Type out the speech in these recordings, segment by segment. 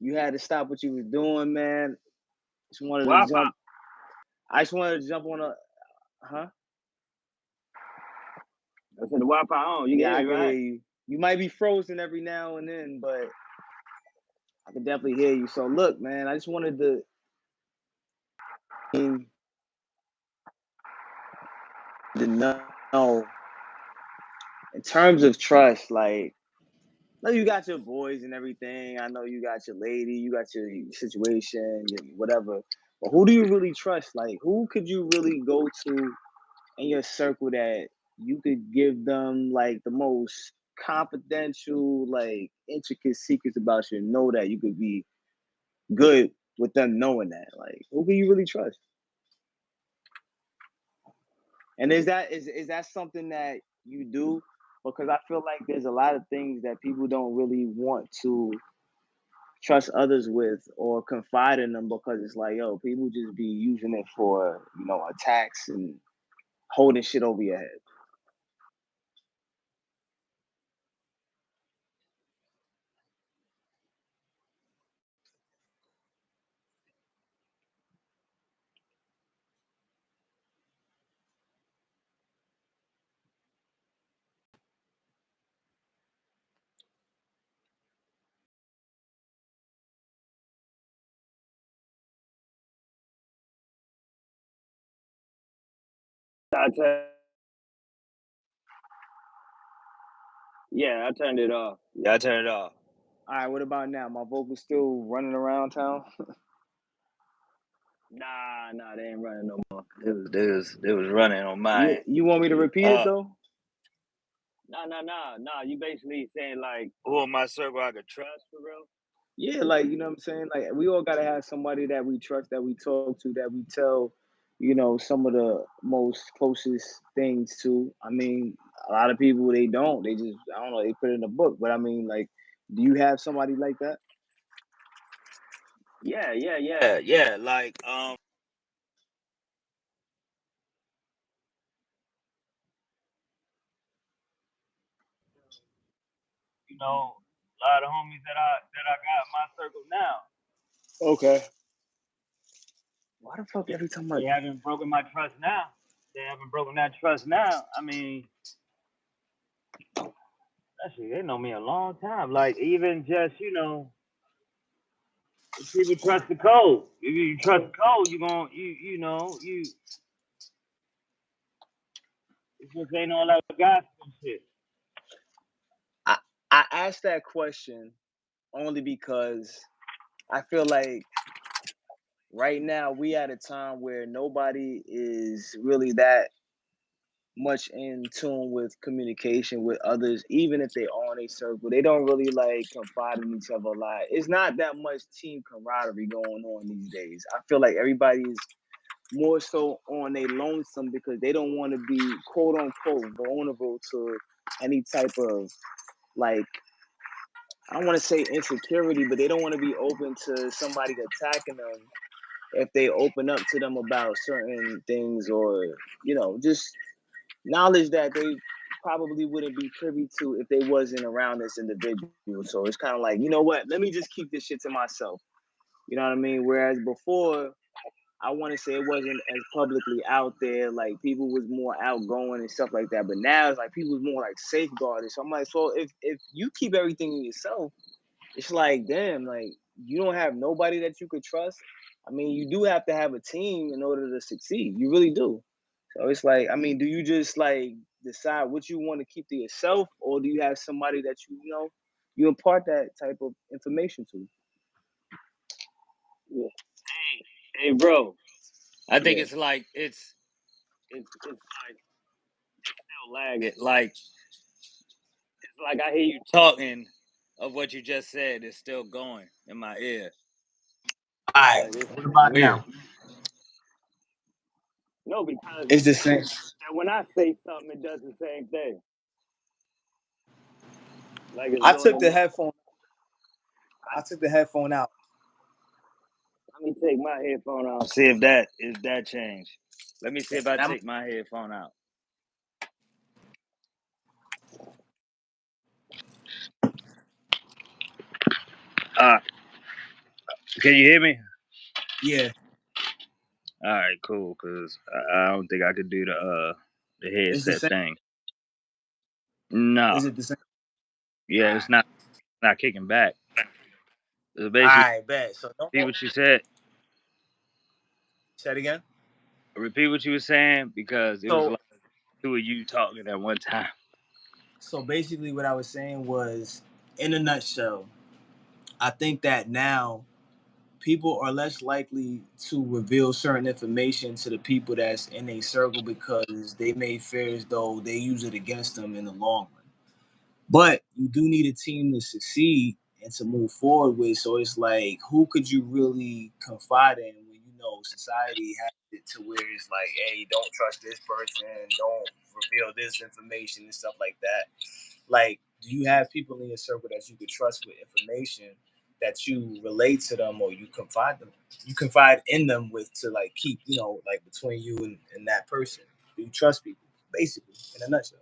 you had to stop what you was doing, man. Just wanted to Wi-Fi. jump. I just wanted to jump on a, huh? I said the Wi-Fi on. You Yeah, get I me, can hear right? you. You might be frozen every now and then, but I can definitely hear you. So look, man, I just wanted to know in terms of trust, like, I know you got your boys and everything. I know you got your lady, you got your situation, whatever. But who do you really trust? Like, who could you really go to in your circle that you could give them like the most confidential, like intricate secrets about you and know that you could be good with them knowing that? Like, who can you really trust? And is that something that you do? Because I feel like there's a lot of things that people don't really want to trust others with or confide in them because it's like, yo, people just be using it for, attacks and holding shit over your head. Yeah, I turned it off. Yeah, I turned it off. All right, what about now? My vocals still running around town? Nah, they ain't running no more. It was running on my You end. you want me to repeat it though? Nah. You basically saying like, who in my circle I could trust for real? Yeah, like you know what I'm saying? Like we all gotta have somebody that we trust, that we talk to, that we tell, some of the most closest things to. I mean, a lot of people they don't. They just I don't know, they put it in a book. But I mean, like, do you have somebody like that? Yeah. Like, a lot of homies that I got in my circle now. Okay. Why the fuck every time I They haven't broken my trust now. They haven't broken that trust now. I mean, actually, they know me a long time. Like, even just, if people trust the code. If you trust the code, you gon' it just ain't all that gossip and shit. I, I asked that question only because I feel like right now we at a time where nobody is really that much in tune with communication with others, even if they are in a circle. They don't really like confide in each other a lot. It's not that much team camaraderie going on these days. I feel like everybody's more so on a lonesome because they don't want to be quote unquote vulnerable to any type of, like, I don't want to say insecurity, but they don't want to be open to somebody attacking them if they open up to them about certain things, or just knowledge that they probably wouldn't be privy to if they wasn't around this individual. So it's kind of like, you know what? Let me just keep this shit to myself. You know what I mean? Whereas before, I want to say it wasn't as publicly out there. Like people was more outgoing and stuff like that. But now it's like people was more like safeguarded. So I'm like, so if you keep everything in yourself, it's like, damn, like you don't have nobody that you could trust. I mean, you do have to have a team in order to succeed. You really do. So it's like, I mean, do you just like decide what you want to keep to yourself, or do you have somebody that you impart that type of information to? Yeah. Hey, bro. I think Yeah. it's like it's like it's still lagging. Like it's like I hear you talking of what you just said is still going in my ear. All right. Like it's What about weird. now? No, because It's the same. when I say something, it does the same thing. Like it's I doing took it. the headphone. I took the headphone out. Let me take my headphone out. See if that changed. Let me see if I I'm take my headphone out. Ah, Can you hear me? Yeah. All right, cool. Cause I don't think I could do the It's the headset same. thing. No, Is it the same? All yeah, it's right. not kicking back. It's All basically right, bet. So no repeat more. what you said. Say it again. Repeat what you were saying because it was So like two of you talking at one time. so basically, what I was saying was, in a nutshell, I think that now people are less likely to reveal certain information to the people that's in a circle because they may fear as though they use it against them in the long run. But you do need a team to succeed and to move forward with. So it's like, who could you really confide in when you know society has it to where it's like, hey, don't trust this person, don't reveal this information and stuff like that. Like, do you have people in your circle that you could trust with information that you relate to them or you confide in them with to like keep, like between you and that person? Do you trust people? Basically, in a nutshell.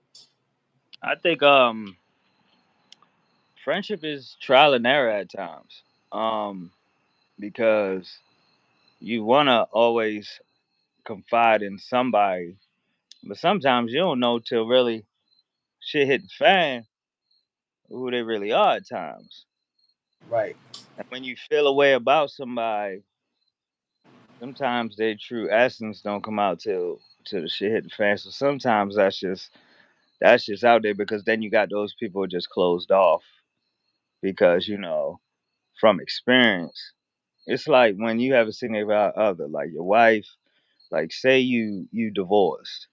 I think friendship is trial and error at times. Because you wanna always confide in somebody, but sometimes you don't know till really shit hit the fan who they really are at times. Right. And when you feel a way about somebody, sometimes their true essence don't come out till the shit hit the fan. So sometimes that's just out there because then you got those people just closed off because from experience. It's like when you have a significant other, like your wife, like say you divorced,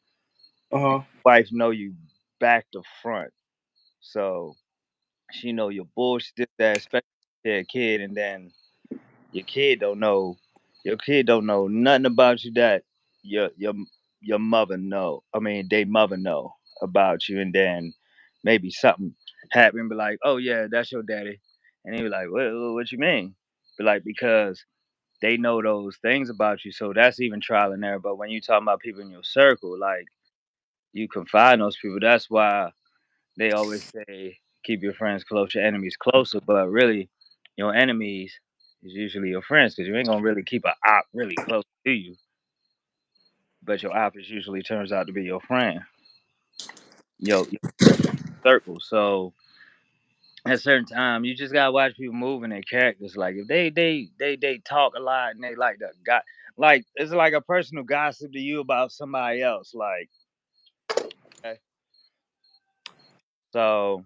Uh huh. wife know you back to front, so she know your bullshit that, especially their kid, and then your kid don't know, your kid don't know nothing about you that your your your mother know. I mean, they mother know about you, and then maybe something happen, be like, oh yeah, that's your daddy, and he be like, what you mean? Be like because they know those things about you, so that's even trial and error. But when you talking about people in your circle, like you confide in those people, that's why they always say keep your friends close, your enemies closer. But really, your enemies is usually your friends because you ain't gonna really keep a op really close to you. But your op is usually turns out to be your friend, your circle. So at certain time, you just gotta watch people move in their characters. Like if they talk a lot and they like the guy, like it's like a person who gossip to you about somebody else. Like okay, so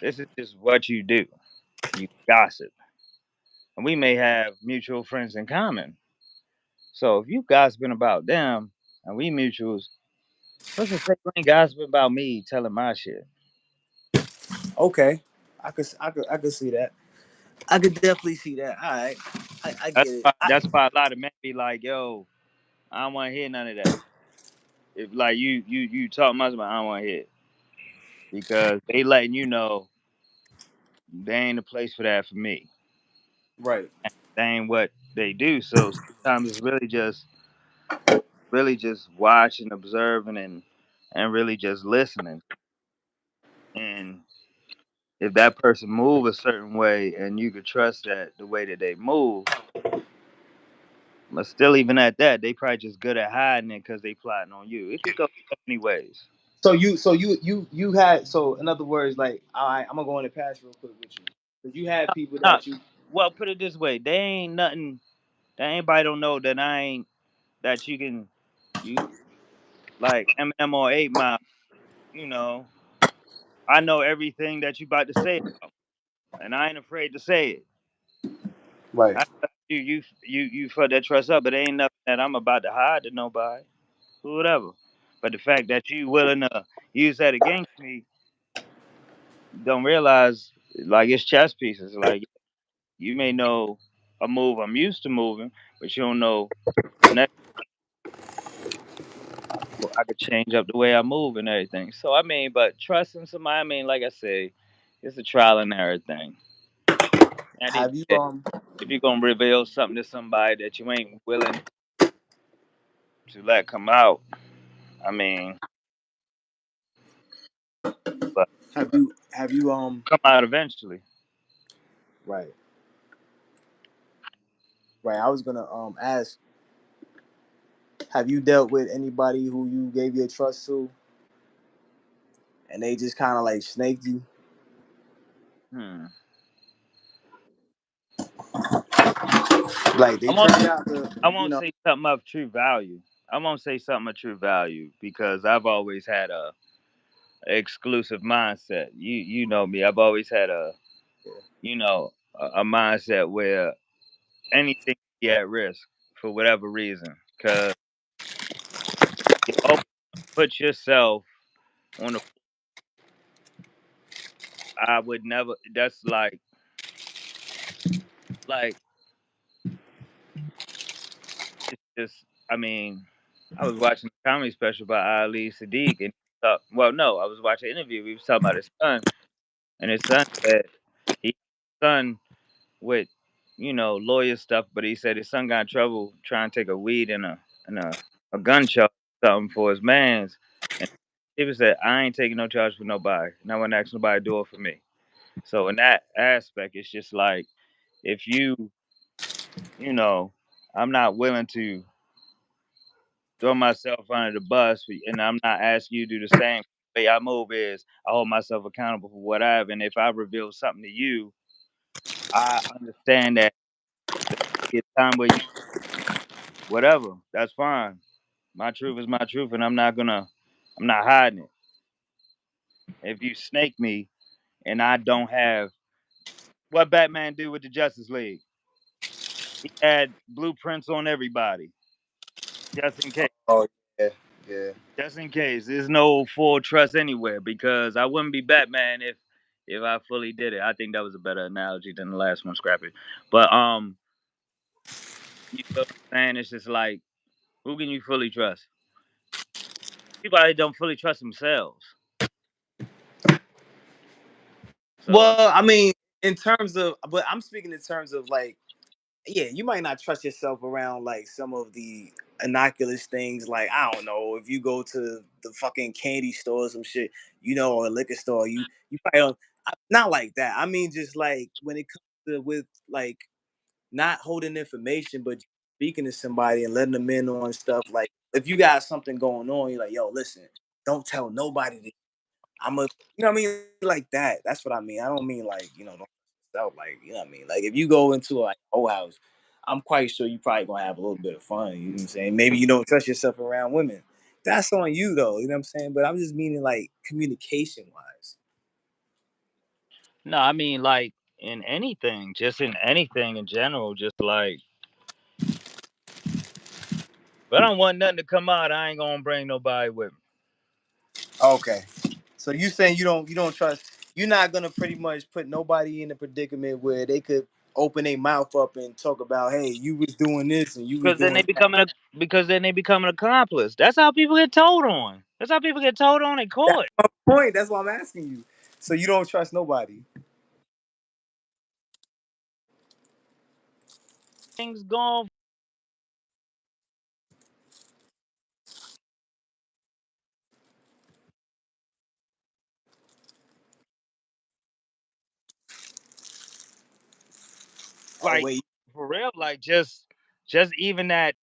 this is just what you do. You gossip. And we may have mutual friends in common. So if you gossiping about them and we mutuals, what's to say you ain't gossiping about me telling my shit? Okay. I could see that. I could definitely see that. All right. I That's get it. why, that's why a lot of men be like, yo, I don't want to hear none of that. If like you talk much about, I don't want to hear it because they letting you know they ain't a place for that for me. Right. They ain't what they do. So sometimes it's really just watching, observing, and really just listening. And if that person move a certain way and you could trust that the way that they move, but still even at that, they probably just good at hiding it because they plotting on you. It could go so many ways. So you had, so in other words, like, all right, I'm gonna go in the past real quick with you, because you had people Nah, that you. well, put it this way: they ain't nothing that anybody don't know that I ain't that you like Eminem or 8 Mile. You know, I know everything that you about to say, and I ain't afraid to say it. Right. I you put that trust up, but it ain't nothing that I'm about to hide to nobody. Whatever. But the fact that you willing to use that against me, don't realize like it's chess pieces. Like you may know a move I'm used to moving, but you don't know the next. I could change up the way I move and everything. So I mean, but trusting somebody, I mean, like I say, it's a trial and error thing. At the end of Have you the day, if you're gonna reveal something to somebody that you ain't willing to let come out, I mean, but have you come out eventually. right. Right. I was gonna ask, have you dealt with anybody who you gave your trust to and they just kind of like snaked you? Hmm. Like they I'm gonna turned out to, I you won't know. say something of true value. I won't say something of true value because I've always had a exclusive mindset. You know me. I've always had a mindset where anything can be at risk for whatever reason. Cause you always put yourself on the. I would never. That's like it's just. I mean, I was watching a comedy special by Ali Sadiq, and well, no, I was watching an interview. He was talking about his son, and his son said he son with lawyer stuff, but he said his son got in trouble trying to take a weed in a gun charge or something for his man's, and he said, "I ain't taking no charge for nobody, and I wouldn't ask nobody to do it for me." So in that aspect, it's just like if you know, I'm not willing to throw myself under the bus, and I'm not asking you to do the same. The way I move is I hold myself accountable for what I have, and if I reveal something to you, I understand that it's time where you whatever. That's fine. My truth is my truth, and I'm not hiding it. If you snake me and I don't have what Batman do with the Justice League, he had blueprints on everybody, just in case. Oh yeah, yeah. Just in case. There's no full trust anywhere because I wouldn't be Batman if I fully did it. I think that was a better analogy than the last one, Scrappy. But you know what I'm saying? It's just like who can you fully trust? People don't fully trust themselves. So Well, I mean, in terms of, but I'm speaking in terms of like, yeah, you might not trust yourself around like some of the innocuous things. Like I don't know, if you go to the fucking candy store or some shit, or a liquor store, you probably don't. Not like that. I mean, just like when it comes to with like not holding information, but speaking to somebody and letting them in on stuff. Like if you got something going on, you're like, yo, listen, don't tell nobody. I'm a, what I mean, like that. That's what I mean. I don't mean like, don't yourself, like, what I mean. Like if you go into like a whole house, I'm quite sure you probably gonna have a little bit of fun. You know what I'm saying? Maybe you don't trust yourself around women. That's on you though. You know what I'm saying? But I'm just meaning like communication wise. no, I mean like in anything, just in anything in general, just like if I don't want nothing to come out, I ain't gonna bring nobody with me. Okay. So you saying you don't trust, you're not gonna pretty much put nobody in a predicament where they could open their mouth up and talk about, hey, you was doing this and you was Because then doing they that. become an accomplice. That's how people get told on. That's how people get told on in That's court. my point. That's why I'm asking you. So you don't trust nobody. Things gone Oh like wait. for real, like just even that